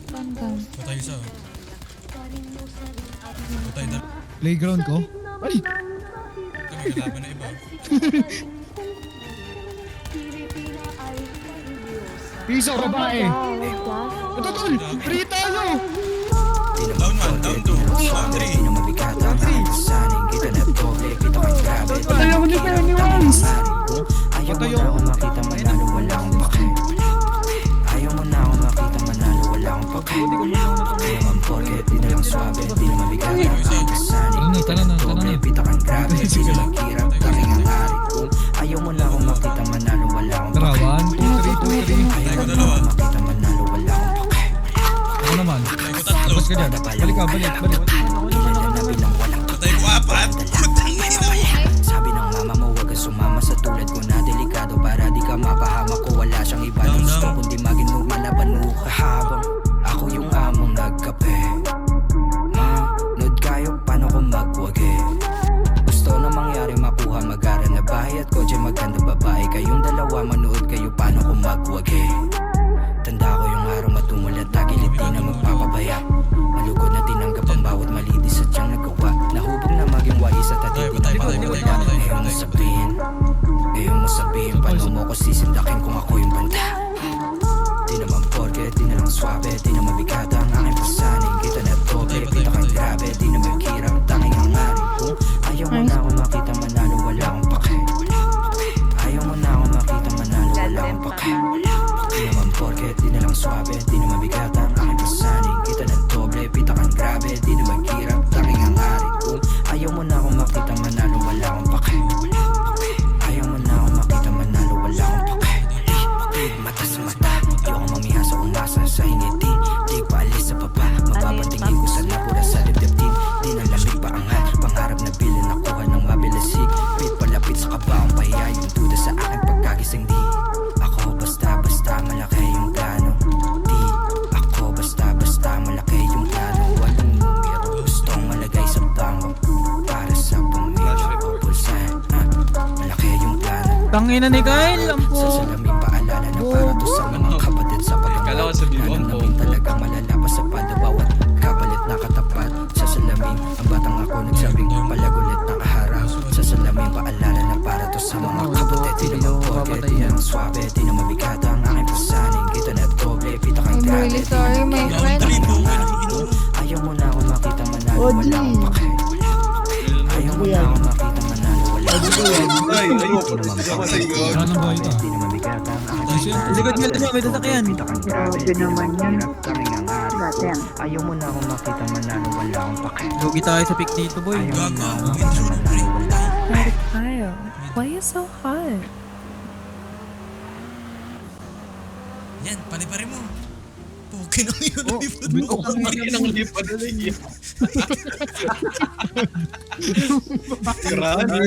Panggang. Patay isa. Patay na. Playground ko? Ay! Ito may kalaban na iba. Piso, babae! Ito tol! Free tayo! Down 1, down 2, down 3. Patay ako ni Pennywise! Patay ako. Makita manalo, wala akong pake. Ayaw mo na ako makita manalo, wala akong pake. Kaya man porket, di na lang swabe, di na mabigat. Tara na. Pitakan grabe, di na maghirap, kaming ang hari ko. Ayaw mo na ako makita manalo, wala akong Tara, pake. 1, 2, 3, 2, 3. Patay ko dalawa. Makita manalo, wala akong pake. Ako naman. Patay ko tatlo. Tapos ka dyan. Balik ka, balik. Kilala na bilang walang Patay ko 4. Putang ina. sabi ng mama mo, wag ka sumama sa tulad ko na delikado para di ka mapahamak ko. Wala siyang iba na gusto kundi maging normal na banuka habang ako yung among nagkape. Manood kayo, paano ko magwagi? Gusto na mangyari makuha mag-aral na bahay at kotse maganda babae. Kayong dalawa manood kayo, paano ko magwagi? Tanda ko yung araw matumulat, tagilid di na magpapabaya. Malugod na tinanggap ang bawat mali di sadyang nagawa. Nahubog na maging wais at Patay, atiti patay, ng patay, pagwawala. patay, patay, Ngayon mo patay. sabihin, ngayon mo sabihin, paano mo ko sisindakin kung ako yung banda? Di naman porket, di na lang swabe, di na mabigat ang aking pasanin. Kita na doble, Patay, patay, kita kang patay. grabe, di na maghirap, tanging ang hari ko. Ayaw mo na ako makita manalo, wala akong pake. Ayaw mo na ako makita manalo, wala akong pake. Di naman porket, di na lang swabe, di na mabigat ang aking pasanin. Kita na doble, pita kang grabe, di na maghirap, tanging ang hari ko. Ayaw mo na ako makita manalo, wala akong pake. Ayaw mo na ako makita manalo, wala akong pake. Mata sa mata, di ako mamiha sa umasa sa ingiti. Di pa alis sa baba, mababantingin ko sa napura sa dibdib. Di na lamig pa angat, pangarap na bilin nakuha ng mabilisig. Pit palapit sa kabaong pahiya, yung duda sa aking pagkagising. Di ako basta-basta malaki yung plano. Di ako basta-basta malaki yung plano. Walang numero, gustong malagay sa bangko para sa pamilya ko pulsahan. Malaki yung plano. Tangina ni Kyle, Sa lampo. salamin paalala na para to sa mga kapatid sa Kala ko sabihin mo, Nananamin talaga malalapas sa pada bawat kapalit na katapat. Sa salamin, ang batang ako nagsabing palagulit na kaharap. Sa salamin paalala na para to sa mga kapatid. Di naman porket, di na lang swabe, di na mabigat ang aking pasanin. Kita na doble, pita kang I'm grabe, really di sorry, na my maghirap, friend. tanging ang hari ko. Ayaw mo na ako makita manalo, wala akong pake. Ayaw mo na ako makita manalo, wala akong pake. Wala nang buhay ka. Di na mabigat ang aking Kasi, pasanin. Likod mo, may sasakyan. Grabe naman yan. Ayaw mo na akong makita manalo, wala akong pake. Lugi tayo sa pick dito, boy. Ayaw mo na Gago. akong makita manalo, wala akong pake. Kyle, why you so hot? Yan, pare-pare mo. Pukin ang yun. Oh, Lipad bito mo. ka Bakit ang lipad na lang yan? Grabe.